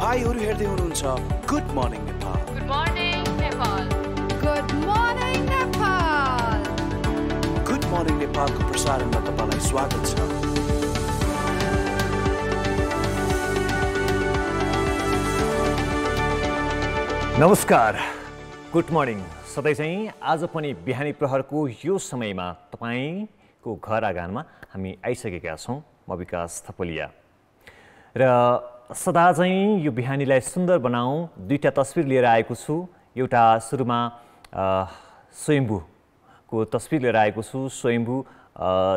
तपाईहरु हेर्दै हुनुहुन्छ good morning Nepal. Good morning Nepal. Good morning Nepal. Good morning नेपालको प्रसारणमा तपाईलाई स्वागत छ। नमस्कार, गुड मर्निङ। सधैँ चाहिँ आज पनि बिहानी प्रहरको यो समयमा तपाईको घर आँगनमा हामी आइसकेका छौँ। म विकास थपलिया र सदा चाहिँ यो बिहानीलाई सुन्दर बनाऊ दुईटा तस्बिर लिएर आएको छु। एउटा सुरुमा स्वयम्भूको तस्बिर लिएर आएको छु। स्वयम्भू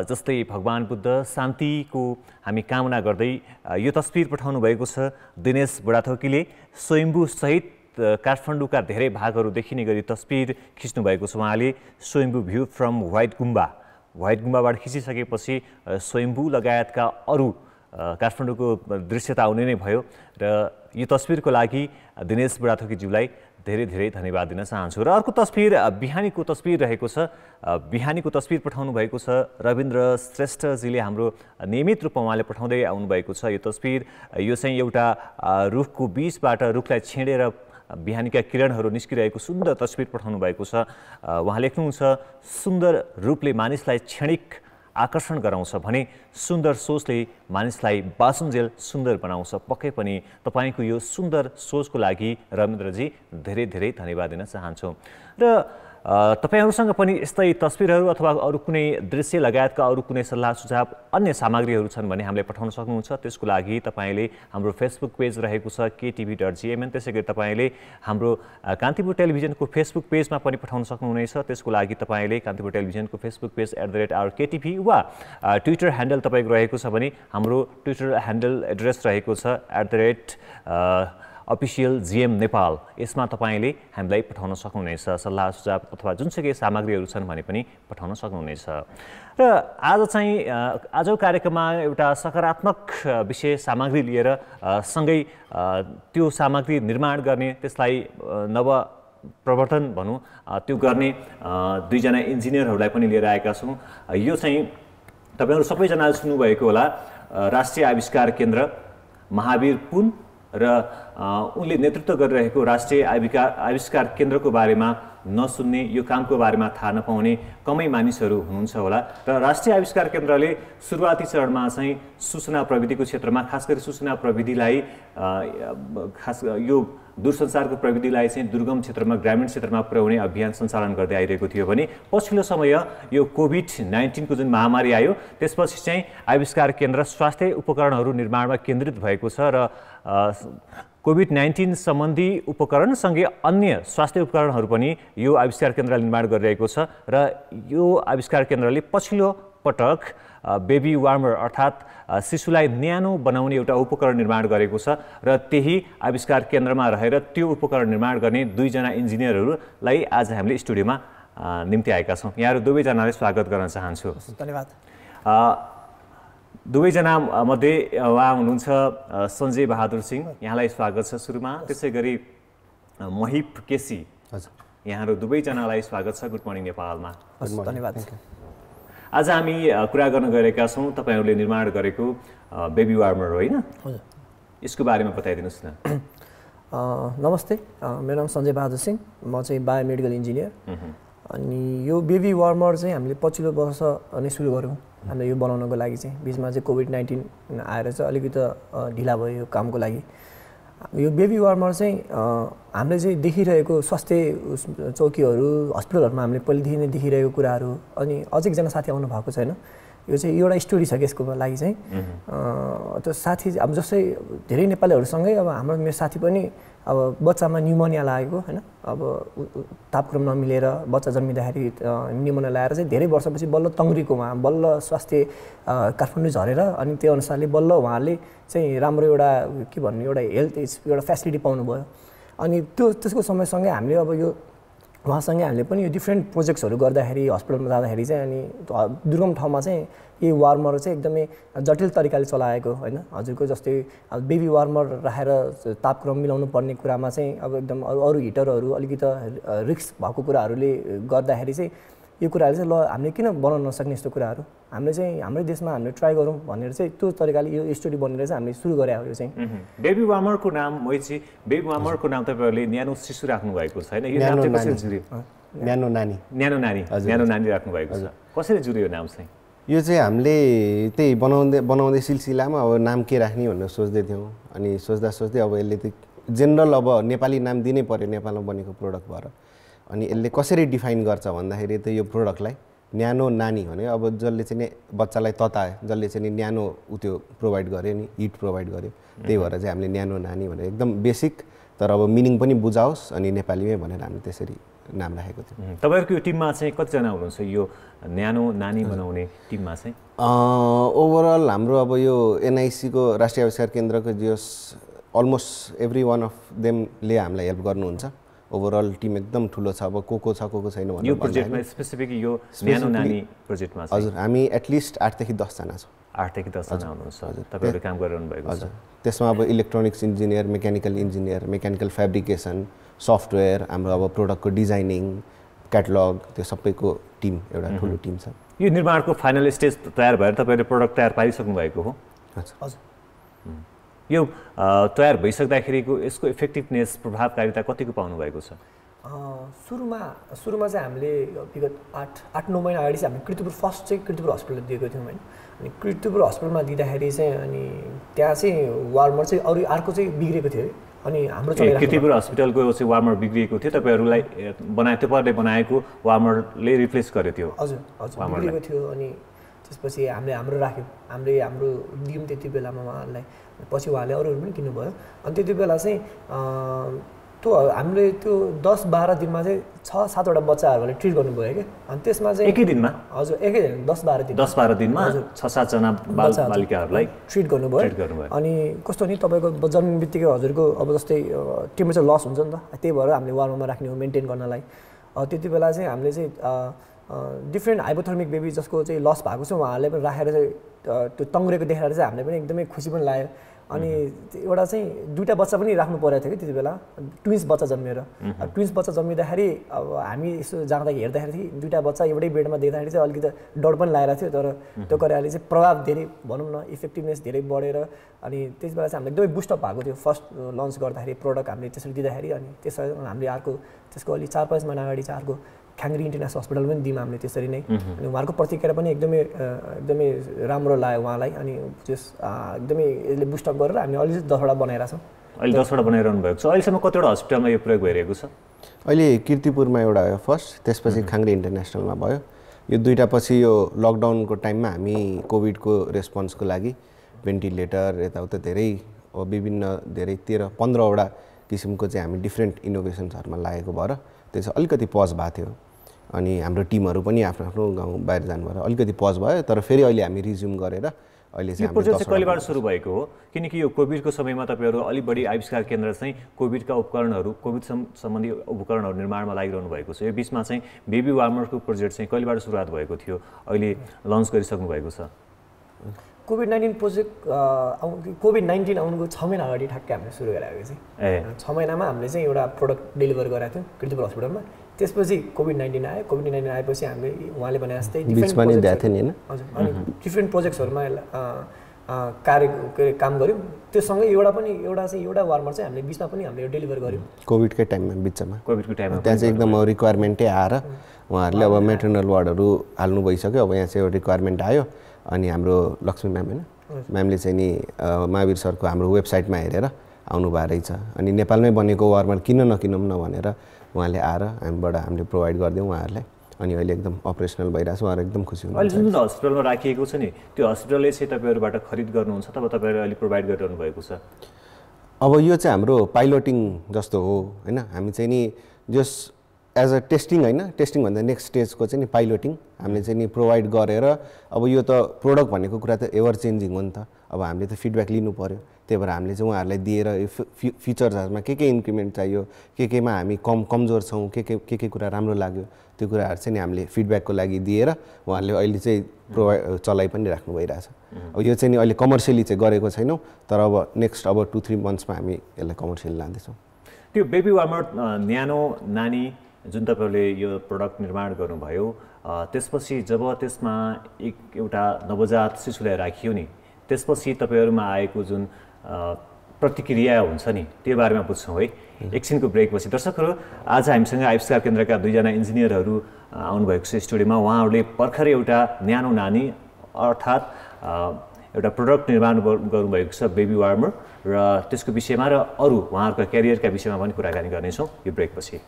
जस्तै भगवान बुद्ध शान्तिको हामी कामना गर्दै यो तस्बिर पठाउनु भएको छ। दिनेश बुढाथोकीले स्वयम्भू सहित काठमाडौँका धेरै भागहरू देखिने गरी तस्बिर खिच्नु भएको छ। उहाँले स्वयम्भू भ्यू फ्रम व्हाइट गुम्बाबाट खिचिसकेपछि स्वयम्भू लगायतका अरू काठमाडौँको दृश्यता आउने नै भयो र यो तस्बिरको लागि दिनेश बुढाथोकीज्यूलाई धेरै धेरै धन्यवाद दिन चाहन्छु। र अर्को तस्बिर बिहानीको तस्बिर रहेको छ। बिहानीको तस्बिर पठाउनु भएको छ रविन्द्र श्रेष्ठजीले। हाम्रो नियमित रूपमा उहाँले पठाउँदै आउनुभएको छ यो तस्बिर। यो चाहिँ एउटा रुखको बीचबाट रुखलाई छेडेर बिहानीका किरणहरू निस्किरहेको सुन्दर तस्बिर पठाउनु भएको छ। उहाँ लेख्नुहुन्छ, सुन्दर रूपले मानिसलाई क्षणिक आकर्षण गराउँछ भने सुन्दर सोचले मानिसलाई बासुन्जेल सुन्दर बनाउँछ। पक्कै पनि तपाईको यो सुन्दर सोचको लागि रविन्द्रजी धेरै धेरै धन्यवाद दिन चाहन्छु। र तपाईहरुसँग पनि यस्तै तस्बिरहरू अथवा अरू कुनै दृश्य लगायतका अरू कुनै सल्लाह सुझाव अन्य सामग्रीहरू छन् भने हामीलाई पठाउन सक्नुहुन्छ। त्यसको लागि तपाईले हाम्रो फेसबुक पेज रहेको छ ktv.gmn। त्यसैगरी तपाईले हाम्रो कान्तिपुर टेलिभिजनको फेसबुक पेजमा पनि पठाउन सक्नुहुनेछ। त्यसको लागि तपाईले कान्तिपुर टेलिभिजनको फेसबुक पेज @rktv वा ट्विटर ह्यान्डल तपाईको रहेको छ भने हाम्रो ट्विटर ह्यान्डल एड्रेस रहेको छ @official GM नेपाल। यसमा तपाईले हामीलाई पठाउन सक्नुहुनेछ। सल्लाह सुझाव अथवा जुनसुकै सामग्रीहरू छन् भने पनि पठाउन सक्नुहुनेछ। र आज चाहिँ आजको कार्यक्रममा एउटा सकारात्मक विषय सामग्री लिएर सँगै त्यो सामग्री निर्माण गर्ने, त्यसलाई नव प्रवर्धन भनौँ त्यो गर्ने दुईजना इन्जिनियरहरूलाई पनि लिएर आएका छौँ। यो चाहिँ तपाईहरु सबैजनाले सुन्नुभएको होला, राष्ट्रिय आविष्कार केन्द्र महावीर पुन र उनले नेतृत्व गरिरहेको राष्ट्रिय आविष्कार केन्द्रको बारेमा नसुन्ने, यो कामको बारेमा थाहा नपाउने कमै मानिसहरू हुनुहुन्छ होला। र राष्ट्रिय आविष्कार केन्द्रले सुरुवाती चरणमा चाहिँ सूचना प्रविधिको क्षेत्रमा, खास गरी सूचना प्रविधिलाई यो दूरसञ्चारको प्रविधिलाई चाहिँ दुर्गम क्षेत्रमा, ग्रामीण क्षेत्रमा पुर्याउने अभियान सञ्चालन गर्दै आइरहेको थियो भने पछिल्लो समय यो कोभिड-19 को जुन महामारी आयो त्यसपछि चाहिँ आविष्कार केन्द्र स्वास्थ्य उपकरणहरू निर्माणमा केन्द्रित भएको छ र कोभिड-19 सम्बन्धी उपकरणसँगै अन्य स्वास्थ्य उपकरणहरू पनि यो आविष्कार केन्द्रले निर्माण गरिरहेको छ। र यो आविष्कार केन्द्रले पछिल्लो पटक बेबी वार्मर अर्थात् शिशुलाई न्यानो बनाउने एउटा उपकरण निर्माण गरेको छ र त्यही आविष्कार केन्द्रमा रहेर त्यो उपकरण निर्माण गर्ने दुईजना इन्जिनियरहरूलाई आज हामीले स्टुडियोमा निम्ति आएका छौँ। यहाँहरू दुवैजनालाई स्वागत गर्न चाहन्छु। धन्यवाद। दुवैजना मध्ये उहाँ हुनुहुन्छ सञ्जय बहादुर सिंह, यहाँलाई स्वागत छ सुरुमा। त्यसै गरी महिप केसी, यहाँहरू दुवैजनालाई स्वागत छ गुड मर्निङ नेपालमा। धन्यवाद। आज हामी कुरा गर्न गएका छौँ तपाईहरुले निर्माण गरेको बेबी वार्मर, होइन? यसको बारेमा बताइदिनुहोस् न। नमस्ते, मेरो नाम सञ्जय बहादुर सिंह, म चाहिँ बायोमेडिकल इन्जिनियर। अनि यो बेबी वार्मर चाहिँ हामीले पछिल्लो वर्ष नै सुरु गऱ्यौँ हामीले यो बनाउनको लागि। चाहिँ बिचमा चाहिँ कोभिड-19 आएर चाहिँ अलिकति ढिला भयो यो कामको लागि। यो बेबी वार्मर चाहिँ हामीले चाहिँ देखिरहेको स्वास्थ्य चौकीहरू, हस्पिटलहरूमा हामीले पहिलेदेखि नै देखिरहेको कुराहरू। अनि अझ एकजना साथी आउनु भएको छैन, यो चाहिँ एउटा स्टोरी छ कि यसको लागि चाहिँ त्यो साथी अब जस्तै धेरै नेपालीहरूसँगै अब हाम्रो मेरो साथी पनि अब बच्चामा न्युमोनिया लागेको, होइन? अब तापक्रम नमिलेर बच्चा जन्मिँदाखेरि न्युमोनिया लागेर चाहिँ धेरै वर्षपछि बल्ल तङ्ग्रीको उहाँ बल्ल स्वास्थ्य काठमाडौँ झरेर अनि त्यो अनुसारले बल्ल उहाँले चाहिँ राम्रो एउटा के भन्नु एउटा हेल्थ एउटा फेसिलिटी पाउनुभयो। अनि त्यसको समयसँगै हामीले अब यो उहाँसँगै हामीले पनि यो डिफ्रेन्ट प्रोजेक्ट्सहरू गर्दाखेरि हस्पिटलमा जाँदाखेरि चाहिँ अनि दुर्गम ठाउँमा चाहिँ यो वार्मर चाहिँ एकदमै जटिल तरिकाले चलाएको, होइन? हजुरको जस्तै बेबी वार्मर राखेर तापक्रम मिलाउनु पर्ने कुरामा चाहिँ अब एकदम अरू हिटरहरू अलिकति रिस्क भएको कुराहरूले गर्दाखेरि चाहिँ यो कुराहरू चाहिँ ल हामीले किन बनाउन नसक्ने यस्तो कुराहरू हामीले चाहिँ हाम्रै देशमा हामीले ट्राई गरौँ भनेर चाहिँ त्यो तरिकाले यो स्टोरी बनेर चाहिँ हामीले सुरु गरे हो यो चाहिँ बेबी वार्मरको नाम मोहितजी बेबी वार्मरको नाम तपाईँहरूले न्यानो शिशु राख्नु भएको छ हैन यो नाम चाहिँ कसरी जुर्यो न्यानो नानी न्यानो नानी राख्नु भएको छ कसरी जुर्यो यो नाम चाहिँ यो चाहिँ हामीले त्यही बनाउँदै सिलसिलामा अब नाम के राख्ने भनेर सोच्दै थियौँ अनि सोच्दा अब यसले त जेनरल अब नेपाली नाम दिनै पर्यो नेपालमा बनेको प्रोडक्ट भएर अनि यसले कसरी डिफाइन गर्छ भन्दाखेरि त यो प्रोडक्टलाई न्यानो नानी भने अब जसले चाहिँ बच्चालाई तताए जसले चाहिँ न्यानो त्यो प्रोभाइड गर्यो नि हिट प्रोभाइड गर्यो त्यही भएर चाहिँ हामीले न्यानो नानी भनेर एकदम बेसिक तर अब मिनिङ पनि बुझाओस् अनि नेपालीमै भनेर हामीले त्यसरी नाम राखेको थियौँ तपाईँहरूको यो टिममा चाहिँ कतिजना हुनुहुन्छ यो न्यानो नानी बनाउने टिममा चाहिँ ओभरअल हाम्रो अब यो एनआइसीको राष्ट्रिय आविष्कार केन्द्रको जस अलमोस्ट एभ्री वान अफ देमले हामीलाई हेल्प गर्नुहुन्छ ओभरअल टिम एकदम ठुलो छ अब को छ को छैन यो प्रोजेक्टमा स्पेसिफिक यो न्यानो नानी प्रोजेक्टमा हजुर हामी एटलिस्ट 8 देखि 10 जना छौँ 8 देखि 10 जना हुनुहुन्छ तपाईँहरू काम गरिरहनु भएको छ त्यसमा अब electronics engineer mechanical engineer mechanical fabrication software हाम्रो अब प्रोडक्टको डिजाइनिङ क्याटलग त्यो सबैको टिम एउटा ठुलो टिम छ यो निर्माणको फाइनल स्टेज तयार भएर तपाईँले प्रोडक्ट तयार पारिसक्नु भएको हो हजुर यो तयार भइसक्दाखेरिको यसको इफेक्टिभनेस प्रभावकारिता कतिको पाउनु भएको छ सुरुमा चाहिँ हामीले विगत 8-9 महिना अगाडि चाहिँ हामीले किर्तिपुर फर्स्ट चाहिँ किर्तिपुर हस्पिटल दिएको थियौँ होइन अनि किर्तिपुर हस्पिटलमा दिँदाखेरि चाहिँ अनि त्यहाँ चाहिँ वार्मर चाहिँ अरू अर्को चाहिँ बिग्रेको थियो अनि हाम्रो किर्तिपुर हस्पिटलको चाहिँ वार्मर बिग्रिएको थियो तपाईँहरूलाई तपाईँहरूले बनाएको वार्मरले रिप्लेस गर्यो त्यो हजुर बिग्रेको थियो अनि त्यसपछि हाम्रो राख्यौँ हाम्रो दियौँ त्यति बेलामा उहाँहरूलाई पछि उहाँले अरूहरू पनि किन्नुभयो अनि त्यति बेला चाहिँ त्यो हामीले त्यो 10-12 दिनमा चाहिँ 6-7वटा बच्चाहरूलाई ट्रिट गर्नुभयो क्या अनि त्यसमा चाहिँ एकै दिनमा हजुर एकै दिन 10-12 दिनमा 6-7 जना बालिकाहरूलाई ट्रिट गर्नुभयो अनि कस्तो नि तपाईँको जन्म बित्तिकै हजुरको अब जस्तै टेम्परेचर लस हुन्छ नि त त्यही भएर हामीले वार्मरमा राख्ने हो मेन्टेन गर्नलाई त्यति बेला चाहिँ हामीले चाहिँ डिफ्रेन्ट हाइपोथर्मिक बेबी जसको चाहिँ लस भएको छ उहाँहरूले पनि राखेर चाहिँ त्यो तङ्ग्रेको देखेर चाहिँ हामीले पनि एकदमै खुसी पनि लाग्यो अनि एउटा चाहिँ 2टा बच्चा पनि राख्नु परेको थियो कि त्यति बेला ट्विन्स बच्चा जन्मेर ट्विन्स बच्चा जन्मिँदाखेरि अब हामी यसो जाँदाखेरि हेर्दाखेरि 2टा बच्चा एउटै बेडमा देख्दाखेरि चाहिँ अलिकति डर पनि लागेको थियो तर त्यो गरेर चाहिँ प्रभाव धेरै भनौँ न इफेक्टिभनेस धेरै बढेर अनि त्यस बेला चाहिँ हामीले एकदमै बुस्टअप भएको थियो फर्स्ट लन्च गर्दाखेरि प्रोडक्ट हामीले त्यसरी दिँदाखेरि अनि त्यसरी हामीले अर्को त्यसको अलि 4-5 महिना अगाडि चाहिँ अर्को ख्याङ्ग्री इन्टरनेसनल हस्पिटल पनि दियौँ हामीले त्यसरी नै अनि उहाँहरूको प्रतिक्रिया पनि एकदमै राम्रो लाग्यो उहाँलाई अनि त्यस एकदमै यसले बुस्टअप गरेर हामी अलि 10वटा बनाइरहेको छौँ अहिले 10वटा बनाइरहनु भएको छ अहिलेसम्म कतिवटा हस्पिटलमा यो प्रयोग भइरहेको छ अहिले किर्तिपुरमा एउटा आयो फर्स्ट त्यसपछि ख्याङ्ग्री इन्टरनेसनलमा भयो यो 2टा पछि यो लकडाउनको टाइममा हामी कोभिडको रेस्पोन्सको लागि भेन्टिलेटर यताउता धेरै विभिन्न धेरै 13-15वटा किसिमको चाहिँ हामी डिफ्रेन्ट इनोभेसन्सहरूमा लागेको भएर त्यो चाहिँ अलिकति पज भएको थियो अनि हाम्रो टिमहरू पनि आफ्नो गाउँ बाहिर जानु भएर अलिकति पज भयो तर फेरि अहिले हामी रिज्युम गरेर अहिले चाहिँ प्रोजेक्ट चाहिँ कहिलेबाट सुरु भएको हो किनकि यो कोभिडको समयमा तपाईँहरू अलिक बढी आविष्कार केन्द्र चाहिँ कोभिडका उपकरणहरू कोभिड सम्बन्धी उपकरणहरू निर्माणमा लागिरहनु भएको छ यो बिचमा चाहिँ बेबी वार्मरको प्रोजेक्ट चाहिँ कहिलेबाट सुरुवात भएको थियो अहिले लन्च गरिसक्नु भएको छ कोभिड-19 प्रोजेक्ट कोभिड-19 आउनुको 6 महिना अगाडि ठ्याक्कै हामीले सुरु गरेको चाहिँ 6 महिनामा हामीले चाहिँ एउटा प्रोडक्ट डेलिभर गराएको थियौँ किर्तिपुर हस्पिटलमा त्यसपछि कोभिड-19 आयो कोभिड-19 आएपछि हामीले उहाँले भने जस्तै डिफ्रेन्ट प्रोजेक्ट्सहरूमा काम गऱ्यौँ त्योसँगै एउटा वार्मर चाहिँ हामीले बिचमा पनि हामीले डेलिभर गऱ्यौँ कोभिडकै टाइममा बिचमा त्यहाँ चाहिँ एकदम रिक्वायरमेन्टै आएर उहाँहरूले अब मेटर्नल वार्डहरू हाल्नु भइसक्यो अब यहाँ चाहिँ एउटा रिक्वायरमेन्ट आयो अनि हाम्रो लक्ष्मी म्याम होइन म्यामले चाहिँ नि महावीर सरको हाम्रो वेबसाइटमा हेरेर आउनुभएको रहेछ अनि नेपालमै बनेको वार्मर किन नकिनौँ न भनेर उहाँले आएर हामीबाट हामीले प्रोभाइड गरिदिउँ उहाँहरूलाई अनि अहिले एकदम अपरेसनल भइरहेको छ उहाँहरू एकदम खुसी हुनुहुन्छ अहिले जुन हस्पिटलमा राखिएको छ नि त्यो हस्पिटलले चाहिँ तपाईँहरूबाट खरिद गर्नुहुन्छ तब तपाईँहरूले अहिले प्रोभाइड गरिरहनु भएको छ अब यो चाहिँ हाम्रो पाइलटिङ जस्तो हो होइन हामी चाहिँ नि जस एज अ टेस्टिङ होइन टेस्टिङ भन्दा नेक्स्ट स्टेजको चाहिँ नि पाइलटिङ हामीले चाहिँ नि प्रोभाइड गरेर अब यो त प्रोडक्ट भनेको कुरा त एभर चेन्जिङ हो नि त अब हामीले त फिडब्याक लिनु पऱ्यो त्यही भएर हामीले चाहिँ उहाँहरूलाई दिएर फिचर्सहरूमा के इन्क्रिमेन्ट चाहियो केमा हामी कमजोर छौँ के कुरा राम्रो लाग्यो त्यो कुराहरू चाहिँ नि हामीले फिडब्याकको लागि दिएर उहाँहरूले अहिले चाहिँ चलाइ पनि राख्नु भइरहेछ अब यो चाहिँ नि अहिले कमर्सियली चाहिँ गरेको छैनौँ तर अब नेक्स्ट अब 2-3 मन्थ्समा हामी यसलाई कमर्सियल लाँदैछौँ त्यो बेबी वार्मर न्यानो नानी जुन तपाईँहरूले यो प्रोडक्ट निर्माण गर्नुभयो त्यसपछि जब त्यसमा एउटा नवजात शिशुलाई राखियो नि त्यसपछि तपाईहरुमा आएको जुन प्रतिक्रिया हुन्छ नि त्यो बारेमा बुझ्छौँ है एकछिनको ब्रेकपछि। दर्शकहरू आज हामीसँग आविष्कार केन्द्रका दुईजना इन्जिनियरहरू आउनुभएको छ स्टुडियोमा। उहाँहरूले भर्खरै एउटा न्यानो नानी अर्थात् एउटा प्रोडक्ट निर्माण गर्नुभएको छ बेबी वार्मर र त्यसको विषयमा र अरू उहाँहरूको क्यारियरका विषयमा पनि कुराकानी गर्नेछौँ यो ब्रेकपछि।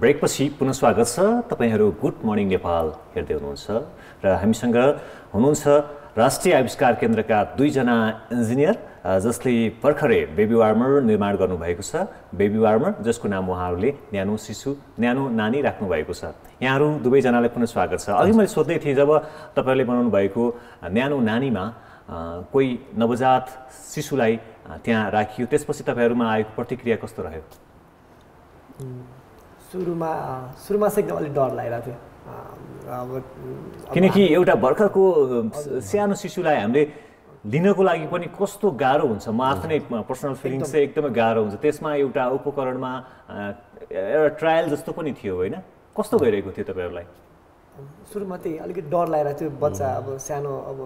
ब्रेकपछि पुनः स्वागत छ। तपाईहरू गुड मर्निङ नेपाल हेर्दै हुनुहुन्छ र हामीसँग हुनुहुन्छ राष्ट्रिय आविष्कार केन्द्रका दुईजना इन्जिनियर जसले भर्खरै बेबी वार्मर निर्माण गर्नुभएको छ। बेबी वार्मर जसको नाम उहाँहरूले न्यानो शिशु न्यानो नानी राख्नु भएको छ। यहाँहरू दुवैजनालाई पुनः स्वागत छ। अघि मैले सोध्दै थिएँ जब तपाईँहरूले बनाउनु भएको न्यानो नानीमा कोही नवजात शिशुलाई त्यहाँ राखियो त्यसपछि तपाईँहरूमा आएको प्रतिक्रिया कस्तो रह्यो? सुरुमा चाहिँ एकदम अलिक डर लागिरहेको थियो किनकि एउटा भर्खरको सानो शिशुलाई हामीले लिनको लागि पनि कस्तो गाह्रो हुन्छ। म आफ्नै पर्सनल फिलिङ्स चाहिँ एकदमै गाह्रो हुन्छ। त्यसमा एउटा उपकरणमा एउटा ट्रायल जस्तो पनि थियो होइन? कस्तो भइरहेको थियो तपाईँहरूलाई? सुरुमा चाहिँ अलिकति डर लागिरहेको थियो। बच्चा अब सानो अब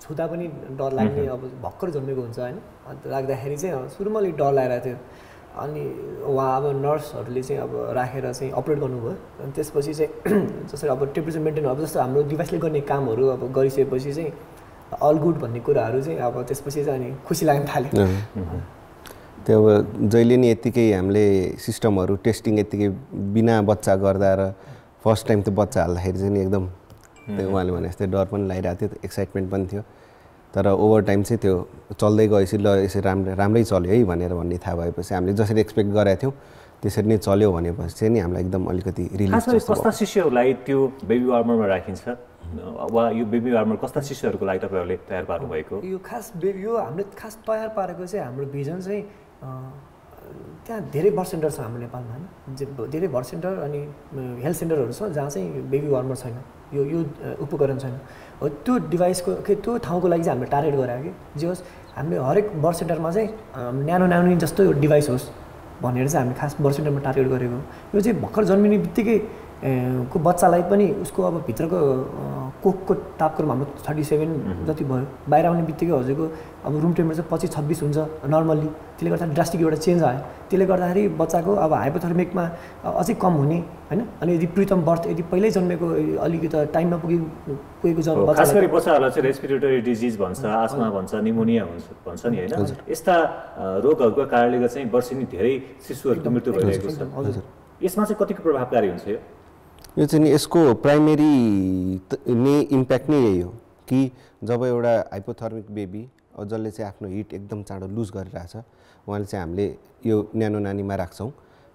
छुँदा पनि डर लाग्ने अब भर्खर जन्मेको हुन्छ होइन। अन्त राख्दाखेरि चाहिँ सुरुमा अलिक डर लागिरहेको थियो। अनि उहाँ अब नर्सहरूले चाहिँ अब राखेर चाहिँ अपरेट गर्नुभयो। अनि त्यसपछि चाहिँ जसरी अब टेम्परेचर मेन्टेन अब जस्तो हाम्रो डिभाइसले गर्ने कामहरू अब गरिसकेपछि चाहिँ अल गुड भन्ने कुराहरू चाहिँ अब त्यसपछि चाहिँ अनि खुसी लाग्न थाल्यो। त्यो अब जहिले नि यत्तिकै हामीले सिस्टमहरू टेस्टिङ यत्तिकै बिना बच्चा गर्दा र फर्स्ट टाइम त्यो बच्चा हाल्दाखेरि चाहिँ एकदम त्यो उहाँले भने जस्तै डर पनि लागिरहेको थियो, एक्साइटमेन्ट पनि थियो। तर ओभर टाइम चाहिँ त्यो चल्दै गएपछि ल यसरी राम्रै चल्यो है भनेर भन्ने थाहा भएपछि हामीले जसरी एक्सपेक्ट गरेका थियौँ त्यसरी नै चल्यो भनेपछि चाहिँ नि हामीलाई एकदम अलिकति रिलिफ। कस्ता शिशुहरूलाई त्यो बेबी वार्मरमा राखिन्छ वा यो बेबी वार्मर कस्ता शिशुहरूको लागि तपाईँहरूले तयार पार्नु भएको? यो हामीले खास तयार पारेको चाहिँ हाम्रो भिजन चाहिँ त्यहाँ धेरै बर्थ सेन्टर छ हाम्रो नेपालमा होइन। धेरै बर्थ सेन्टर अनि हेल्थ सेन्टरहरू छ जहाँ चाहिँ बेबी वार्मर छैन, यो उपकरण छैन। हो त्यो डिभाइसको त्यो ठाउँको लागि चाहिँ हामीले टार्गेट गरायो कि जे होस् हामीले हरेक बर्थ सेन्टरमा चाहिँ न्यानो नानी जस्तो यो डिभाइस होस् भनेर चाहिँ हामीले खास बर्थ सेन्टरमा टार्गेट गरेको। यो चाहिँ भर्खर जन्मिने बित्तिकै को बच्चालाई पनि उसको अब भित्रको कोखको तापक्रम हाम्रो 37 जति भयो। बाहिर आउने बित्तिकै हजुरको अब रुम टेम्परेचर 25-26 हुन्छ नर्मल्ली। त्यसले गर्दा ड्रास्टिक एउटा चेन्ज आयो। त्यसले गर्दाखेरि बच्चाको अब हाइपोथर्मिकमा अझै कम हुने होइन। अनि यदि प्रिटम बर्थ यदि पहिल्यै जन्मेको अलिकति टाइममा पुगेको खास गरी बच्चाहरूलाई चाहिँ रेस्पिरेटरी डिजिज भन्छ, आस्मा भन्छ, निमोनिया भन्छ नि होइन? यस्ता रोगहरूको कारणले चाहिँ वर्षेनी धेरै शिशुहरूको मृत्यु भइरहेको छ। यसमा चाहिँ कतिको प्रभावकारी हुन्छ यो चाहिँ नि यसको प्राइमेरी नै इम्प्याक्ट नै यही हो कि जब एउटा हाइपोथर्मिक बेबी जसले चाहिँ आफ्नो हिट एकदम चाँडो लुज गरिरहेछ उहाँले चाहिँ हामीले यो न्यानो नानीमा राख्छौँ।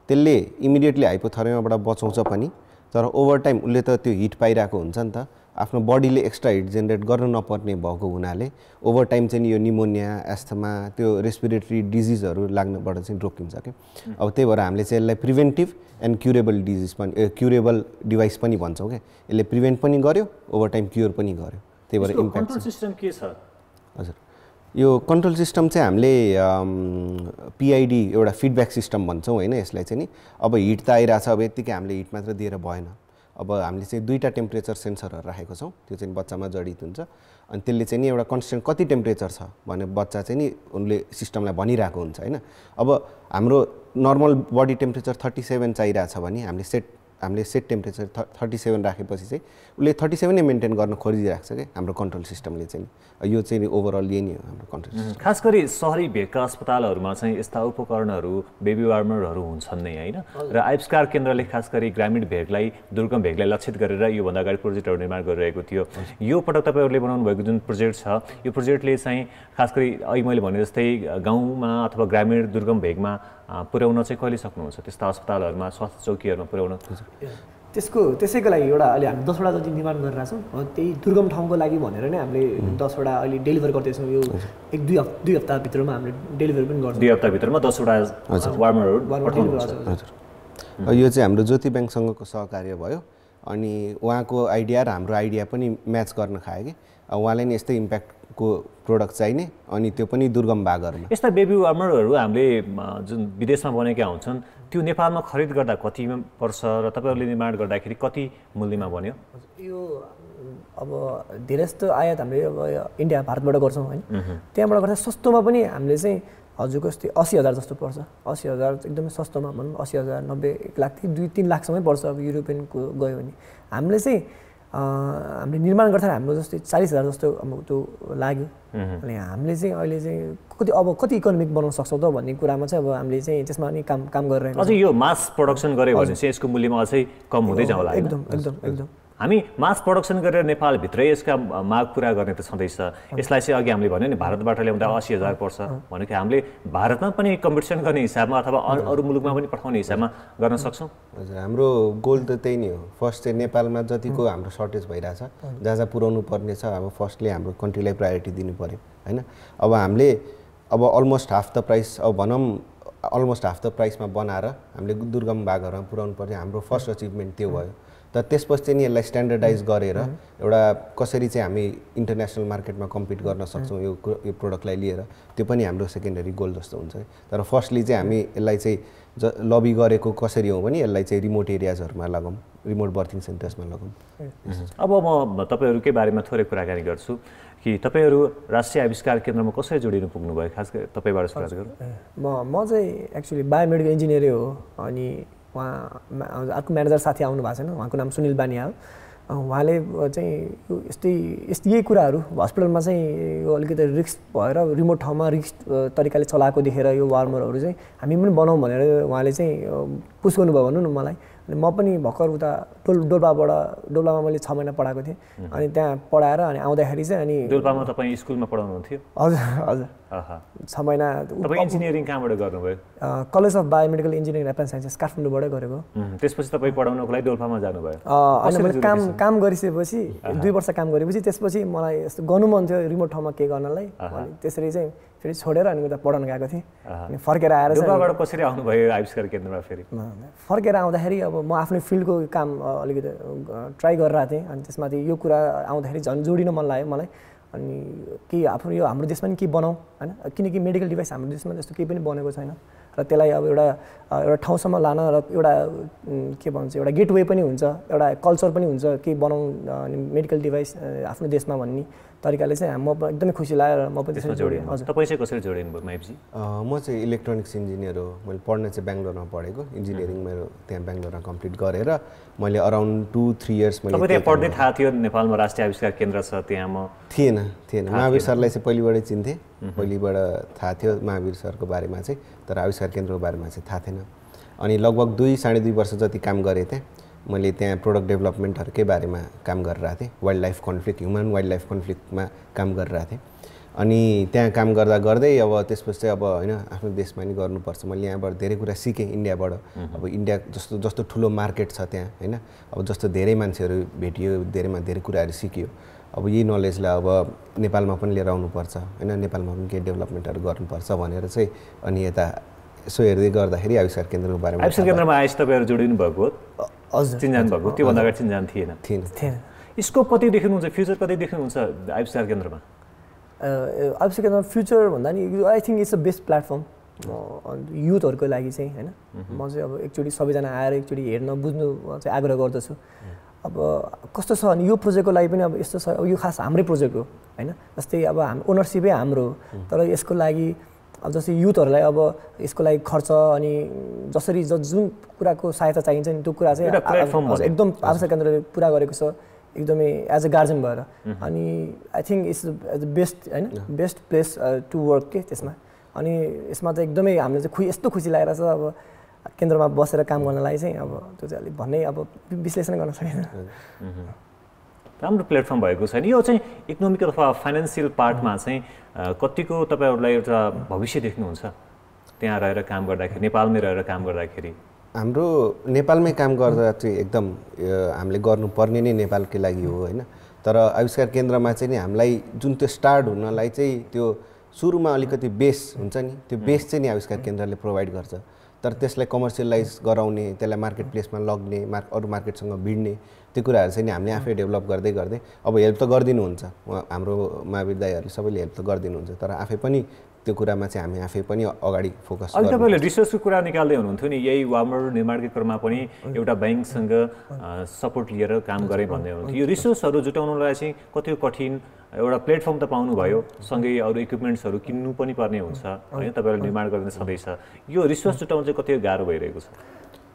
त्यसले इमिडिएटली हाइपोथर्मियाबाट बचाउँछ पनि तर ओभर टाइम उसले त त्यो हिट पाइरहेको हुन्छ नि त। आफ्नो बडीले एक्स्ट्रा हिट जेनेरेट गर्नु नपर्ने भएको हुनाले ओभर टाइम चाहिँ यो निमोनिया एस्थमा त्यो रेस्पिरेटरी डिजिजहरू लाग्नबाट चाहिँ रोकिन्छ कि। अब त्यही भएर हामीले चाहिँ यसलाई प्रिभेन्टिभ एन्ड क्युरेबल डिजिज पनि क्युरेबल डिभाइस पनि भन्छौँ क्या। यसले प्रिभेन्ट पनि गर्यो ओभर टाइम क्योर पनि गर्यो। त्यही भएर इम्प्याक्ट कन्ट्रोल सिस्टम के छ? हजुर यो कन्ट्रोल सिस्टम चाहिँ हामीले पिआइडी एउटा फिडब्याक सिस्टम भन्छौँ होइन। यसलाई चाहिँ नि अब हिट त आइरहेछ अब यत्तिकै हामीले हिट मात्र दिएर भएन। अब हामीले चाहिँ 2टा टेम्परेचर सेन्सरहरू राखेको छौँ। त्यो चाहिँ बच्चामा जडित हुन्छ अनि त्यसले चाहिँ नि एउटा कन्स्टेन्ट कति टेम्परेचर छ भने बच्चा चाहिँ नि उनले सिस्टमलाई भनिरहेको हुन्छ होइन। अब हाम्रो नर्मल बडी टेम्परेचर 37 चाहिरहेछ भने हामीले सेट टेम्परेचर 37 राखेपछि चाहिँ उसले 37 नै मेन्टेन गर्न खोजिरहेको छ क्या हाम्रो कन्ट्रोल सिस्टमले चाहिँ। यो चाहिँ ओभरअल यही नै हो हाम्रो कन्ट्रोल सिस्टम। खास गरी सहरी भेगका अस्पतालहरूमा चाहिँ यस्ता उपकरणहरू बेबी वार्मरहरू हुन्छन् नै होइन। र आविष्कार केन्द्रले खास गरी ग्रामीण भेगलाई दुर्गम भेगलाई लक्षित गरेर योभन्दा अगाडि प्रोजेक्टहरू निर्माण गरिरहेको थियो। यो पटक तपाईँहरूले बनाउनु भएको जुन प्रोजेक्ट छ यो प्रोजेक्टले चाहिँ खास गरी अहिले मैले भने जस्तै गाउँमा अथवा ग्रामीण दुर्गम भेगमा पुर्याउन चाहिँ कहिले सक्नुहुन्छ त्यस्ता अस्पतालहरूमा स्वास्थ्य चौकीहरूमा पुर्याउन? त्यसैको लागि एउटा अहिले हामी 10वटा जति निर्माण गरिरहेछौँ। त्यही दुर्गम ठाउँको लागि भनेर नै हामीले 10वटा अहिले डेलिभर गर्दैछौँ। यो 1-2 हप्ताभित्रमा हामीले डेलिभर पनि गर्छौँ। 2 हप्ताभित्रमा 10वटा वार्मरहरू पठाउनुहुन्छ? हजुर यो चाहिँ हाम्रो ज्योति ब्याङ्कसँगको सहकार्य भयो अनि उहाँको आइडिया र हाम्रो आइडिया पनि म्याच गर्न खायो कि। उहाँले नि यस्तै इम्प्याक्ट को प्रोडक्ट चाहिने अनि त्यो पनि दुर्गम भागहरूमा। यस्ता बेबी वार्मरहरू हामीले जुन विदेशमा बनेका हुन्छन् त्यो नेपालमा खरिद गर्दा कतिमा पर्छ र तपाईँहरूले निर्माण गर्दाखेरि कति मूल्यमा बन्यो? यो अब धेरै जस्तो आयात हामीले अब इन्डिया भारतबाट गर्छौँ होइन, त्यहाँबाट गर्दा सस्तोमा पनि हामीले चाहिँ हजुरको जस्तै 80,000 जस्तो पर्छ। 80,000 एकदमै सस्तोमा भनौँ 80,000 90 1 लाख 2-3 लाखसम्मै पर्छ अब युरोपियनको गयो भने। हामीले चाहिँ हामीले निर्माण गर्दा हाम्रो जस्तै 40,000 जस्तो अब त्यो लाग्यो। अनि हामीले चाहिँ अहिले चाहिँ कति इकोनोमिक बनाउन सक्छौँ त भन्ने कुरामा चाहिँ अब हामीले चाहिँ त्यसमा पनि काम गरिरहेको अझै यो मास प्रोडक्सन गऱ्यो भने चाहिँ यसको मूल्यमा अझै कम हुँदै जाउँला। एकदम हामी मास प्रोडक्सन गरेर नेपालभित्रै यसका माग पुरा गर्ने त छँदैछ। यसलाई चाहिँ अघि हामीले भन्यो नि भारतबाट ल्याउँदा 80,000 पर्छ भनेको हामीले भारतमा पनि कम्पिटिसन गर्ने हिसाबमा अथवा अरू मुलुकमा पनि पठाउने हिसाबमा गर्न सक्छौँ। हजुर, हाम्रो गोल त त्यही नै हो। फर्स्ट चाहिँ नेपालमा जतिको हाम्रो सर्टेज भइरहेछ जहाँ पुर्याउनु पर्ने छ अब फर्स्टली हाम्रो कन्ट्रीलाई प्रायोरिटी दिनु पऱ्यो होइन। अब हामीले अब अलमोस्ट हाफ द प्राइस अब भनौँ अलमोस्ट हाफ द प्राइसमा बनाएर हामीले दुर्गम भागहरूमा पुर्याउनु पर्ने हाम्रो फर्स्ट अचिभमेन्ट त्यो भयो। तर त्यसपछि नि यसलाई स्ट्यान्डर्डाइज गरेर एउटा कसरी चाहिँ हामी इन्टरनेसनल मार्केटमा कम्पिट गर्न सक्छौँ यो प्रोडक्टलाई लिएर त्यो पनि हाम्रो सेकेन्डरी गोल जस्तो हुन्छ। तर फर्स्टली चाहिँ हामी यसलाई चाहिँ लबी गरेको कसरी हो भने यसलाई चाहिँ रिमोट एरियाजहरूमा लगाऊँ, रिमोट बर्थिङ सेन्टर्समा लगाऊँ। अब म तपाईँहरूकै बारेमा थोरै कुराकानी गर्छु कि तपाईँहरू राष्ट्रिय आविष्कार केन्द्रमा कसरी जोडिनु पुग्नुभयो, खास गरी तपाईँबाट सुरुवात गरौँ। म चाहिँ एक्चुअली बायोमेडिकल इन्जिनियरै हो। अनि उहाँ अर्को म्यानेजर साथी आउनु भएको छैन, उहाँको नाम सुनिल बानिया हो। उहाँले चाहिँ यही कुराहरू हस्पिटलमा चाहिँ यो अलिकति रिस्क भएर रिमोट ठाउँमा रिस्क तरिकाले चलाएको देखेर यो वार्मरहरू चाहिँ हामी पनि बनाऊँ भनेर उहाँले चाहिँ पुस गर्नुभयो भनौँ न मलाई। अनि म पनि भर्खर उता डोल्पामा मैले 6 महिना पढाएको थिएँ। अनि त्यहाँ पढाएर अनि आउँदाखेरि चाहिँ अनि डोल्पामा तपाईँ स्कुलमा पढाउनुहुन्थ्यो? हजुर 6 महिना। तपाईँ इन्जिनियरिङ कहाँबाट गर्नुभयो? College of biomedical engineering and sciences काठमाडौँबाटै गरेको। त्यसपछि तपाईँ पढाउनको लागि डोल्पामा जानुभयो? होइन, मैले काम गरिसकेपछि 2 वर्ष काम गरेपछि त्यसपछि मलाई यस्तो गर्नु मन थियो रिमोट ठाउँमा के गर्नलाई। अनि त्यसरी चाहिँ फेरि छोडेर अनि उता पढाउन गएको थिएँ। अनि फर्केर आएर डोल्पाबाट कसरी आउनुभयो आविष्कार केन्द्रमा? फेरि फर्केर आउँदाखेरि अब म आफ्नै फिल्डको काम अलिकति ट्राई गरिरहेको थिएँ। अनि त्यसमाथि यो कुरा आउँदाखेरि झन् जोडिन मन लाग्यो मलाई। अनि के आफ्नो यो हाम्रो देशमा नि के बनाऊँ होइन, किनकि मेडिकल डिभाइस हाम्रो देशमा त्यस्तो केही पनि बनेको छैन र त्यसलाई अब एउटा ठाउँसम्म लान र एउटा के भन्छ एउटा गेटवे पनि हुन्छ, एउटा कल्चर पनि हुन्छ के बनाउँ मेडिकल डिभाइस आफ्नो देशमा भन्ने तरिकाले चाहिँ म एकदमै खुसी लाग्यो र म पनि त्यसमा जोडेँ। हजुर, तपाईँ चाहिँ कसरी जोडिनु भयो माइपजी? म चाहिँ इलेक्ट्रोनिक्स इन्जिनियर हो। मैले पढ्न चाहिँ बेङ्गलोरमा पढेको, इन्जिनियरिङ मेरो त्यहाँ बेङ्गलोरमा कम्प्लिट गरेर मैले अराउन्ड 2-3 इयर्स मैले तपाईँ त्यहाँ पढ्दै थाहा थियो नेपालमा राष्ट्रिय आविष्कार केन्द्र छ त्यहाँ? म थिएन। महावीर सरलाई चाहिँ पहिलेबाटै चिन्थेँ, पहिलेबाट थाहा थियो महावीर सरको बारेमा चाहिँ, तर आविष्कार केन्द्रको बारेमा चाहिँ थाहा थिएन। अनि लगभग 2-2.5 वर्ष जति काम गरेँ थिएँ मैले त्यहाँ प्रोडक्ट डेभलपमेन्टहरूकै बारेमा काम गरिरहेको थिएँ। Wildlife conflict, human wildlife कन्फ्लिक्टमा काम गरिरहेको थिएँ। अनि त्यहाँ काम गर्दै अब त्यसपछि चाहिँ अब होइन आफ्नो देशमा नि गर्नुपर्छ। मैले यहाँबाट धेरै कुरा सिकेँ इन्डियाबाट। अब इन्डिया जस्तो ठुलो मार्केट छ त्यहाँ होइन, अब जस्तो धेरै मान्छेहरू भेटियो, धेरै कुराहरू सिकियो। अब यही नलेजलाई अब नेपालमा पनि लिएर आउनुपर्छ होइन, नेपालमा पनि केही डेभलपमेन्टहरू गर्नुपर्छ भनेर चाहिँ अनि यता यसो हेर्दै गर्दाखेरि आविष्कार केन्द्रको बारेमा आविष्कार केन्द्रमा आएपछि तपाईँहरू जोडिनु भएको हो? हजुर, चिन्जान भएको? त्योभन्दा अगाडि चिन्जान थिएन? स्कोप कति देख्नुहुन्छ, फ्युचर कति देख्नुहुन्छ आविष्कार केन्द्रमा? आविष्कार केन्द्रमा फ्युचर भन्दा नि I think it's a best platform युथहरूको लागि चाहिँ होइन। म चाहिँ अब एकचोटि सबैजना आएर एकचोटि हेर्न बुझ्नु चाहिँ आग्रह गर्दछु। अब कस्तो छ भने यो प्रोजेक्टको लागि पनि अब यस्तो छ, अब यो खास हाम्रै प्रोजेक्ट हो होइन। जस्तै अब ओनरसिपै हाम्रो हो, तर यसको लागि अब जस्तै युथहरूलाई अब यसको लागि खर्च अनि जसरी जुन कुराको सहायता चाहिन्छ नि त्यो कुरा चाहिँ एकदम आविष्कार केन्द्रले पुरा गरेको छ एकदमै एज अ गार्जियन भएर। अनि आई थिङ्क इट्स बेस्ट होइन, बेस्ट प्लेस टु वर्क के त्यसमा। अनि यसमा चाहिँ एकदमै हामीले चाहिँ यस्तो खुसी लागेर छ अब केन्द्रमा बसेर काम गर्नलाई चाहिँ अब त्यो चाहिँ अलिक भन्नै अब विश्लेषण गर्न सकिँदैन। राम्रो प्लेटफर्म भएको छैन यो चाहिँ इकोनोमिक अथवा फाइनेन्सियल पार्टमा चाहिँ कतिको तपाईँहरूलाई एउटा भविष्य देख्नुहुन्छ त्यहाँ रहेर काम गर्दाखेरि, नेपालमै रहेर काम गर्दाखेरि? हाम्रो नेपालमै काम गर्दा चाहिँ एकदम हामीले गर्नुपर्ने नै नेपालकै लागि हो होइन। तर आविष्कार केन्द्रमा चाहिँ नि हामीलाई जुन त्यो स्टार्ट हुनलाई चाहिँ त्यो सुरुमा अलिकति बेस हुन्छ नि, त्यो बेस चाहिँ नि आविष्कार केन्द्रले प्रोभाइड गर्छ। तर त्यसलाई कमर्सियलाइज गराउने, त्यसलाई मार्केट प्लेसमा लग्ने, अरू मार्केटसँग भिड्ने त्यो कुराहरू चाहिँ नि हामीले आफै डेभलप गर्दै गर्दै अब हेल्प त गरिदिनुहुन्छ हाम्रो महावीर दाइहरूले सबैले हेल्प त गरिदिनुहुन्छ, तर आफै पनि त्यो कुरामा चाहिँ हामी आफै पनि अगाडि फोकस अहिले तपाईँले रिसर्चको कुरा निकाल्दै हुनुहुन्थ्यो नि, यही वार्मर निर्माणको क्रममा पनि एउटा ब्याङ्कसँग सपोर्ट लिएर काम गरेँ भन्दै हुनुहुन्थ्यो। यो रिसोर्सहरू जुटाउनलाई चाहिँ कति कठिन, एउटा प्लेटफर्म त पाउनुभयो, सँगै अरू इक्विपमेन्ट्सहरू किन्नु पनि पर्ने हुन्छ होइन, तपाईँहरूले निर्माण गर्ने छँदैछ, यो रिसोर्स जुटाउनु चाहिँ कति गाह्रो भइरहेको छ?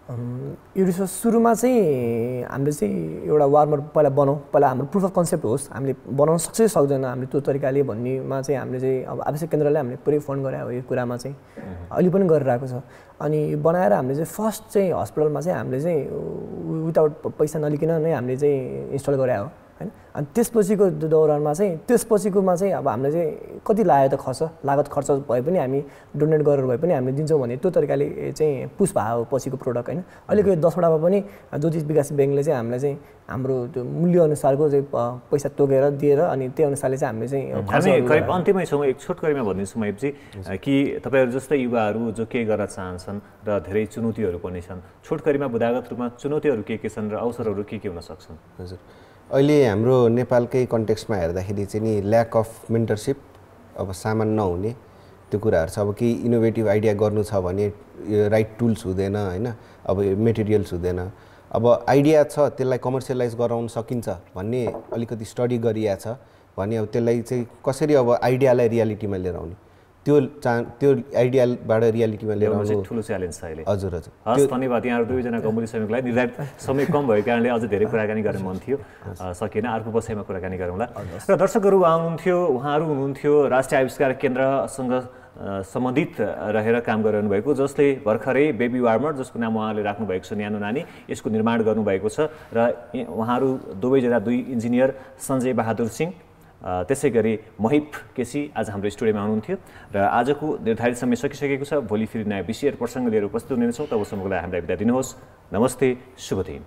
यो रिसोर्स सुरुमा चाहिँ हामीले चाहिँ एउटा वार्मर पहिला हाम्रो प्रुफ अफ कन्सेप्ट होस्, हामीले बनाउन सक्छ कि सक्दैन हामीले त्यो तरिकाले भन्नेमा चाहिँ हामीले चाहिँ अब आवश्यक केन्द्रले हामीले पुरै फन्ड गरायो यो कुरामा चाहिँ अहिले पनि गरिरहेको छ। अनि बनाएर हामीले चाहिँ फर्स्ट चाहिँ हस्पिटलमा चाहिँ हामीले चाहिँ विदाउट पैसा नलिकन नै हामीले चाहिँ इन्स्टल गरायो हैन। अनि त्यसपछिको दौरानमा चाहिँ त्यसपछिकोमा चाहिँ अब हामीले चाहिँ कति लागत खर्च भए पनि हामी डोनेट गरेर भए पनि हामीले दिन्छौँ भने त्यो तरिकाले चाहिँ पुस भयो पछिको प्रोडक्ट होइन। अहिलेको यो 10 वटामा पनि ज्योतिष विकास ब्याङ्कले चाहिँ हामीलाई चाहिँ हाम्रो त्यो मूल्य अनुसारको चाहिँ पैसा तोकेर दिएर अनि त्यही अनुसारले चाहिँ हामीले चाहिँ हामी करिब अन्त्यमै छौँ। एक छोटकरीमा भनिदिन्छु महेशजी कि तपाईँहरू जस्तै युवाहरू जो के गर्न चाहन्छन् र धेरै चुनौतीहरू पनि छन्, छोटकरीमा बुदागत रूपमा चुनौतीहरू के छन् र अवसरहरू के हुन सक्छन्? हजुर, अहिले हाम्रो नेपालकै कन्टेक्स्टमा हेर्दाखेरि चाहिँ नि ल्याक अफ मेन्टरसिप, अब सामान नहुने त्यो कुराहरू छ। अब केही इनोभेटिभ आइडिया गर्नु छ भने राइट टुल्स हुँदैन होइन, अब मेटेरियल्स हुँदैन। अब आइडिया छ त्यसलाई कमर्सियलाइज गराउन सकिन्छ भन्ने अलिकति स्टडी गरिया छ भने अब त्यसलाई चाहिँ कसरी अब आइडियालाई रियालिटीमा लिएर आउने, त्यो आइडियाबाट रियालिटीमा लिएर आउनु ठुलो च्यालेन्ज छ अहिले। हजुर हजुर, हस् धन्यवाद। यहाँहरू दुवैजनाको अमूल्य समयको लागि। निर्धारित समय कम भएको कारणले अझ धेरै कुराकानी गर्ने मन थियो, सकिएन, अर्को बसाइमा कुराकानी गरौँला। र दर्शकहरू उहाँहरू हुनुहुन्थ्यो राष्ट्रिय आविष्कार केन्द्रसँग सम्बन्धित रहेर काम गरिरहनु भएको, जसले भर्खरै बेबी वार्मर, जसको नाम उहाँले राख्नुभएको छ न्यानो नानी, यसको निर्माण गर्नुभएको छ। र उहाँहरू दुवैजना दुई इन्जिनियर सञ्जय बहादुर सिंह त्यसै गरी महिप केसी आज हाम्रो स्टुडियोमा हुनुहुन्थ्यो। र आजको निर्धारित समय सकिसकेको छ। भोलि फेरि नयाँ विषय प्रसङ्ग लिएर उपस्थित हुनेछौँ। तबसम्मको लागि हामीलाई बिदा दिनुहोस्। नमस्ते, शुभ दिन।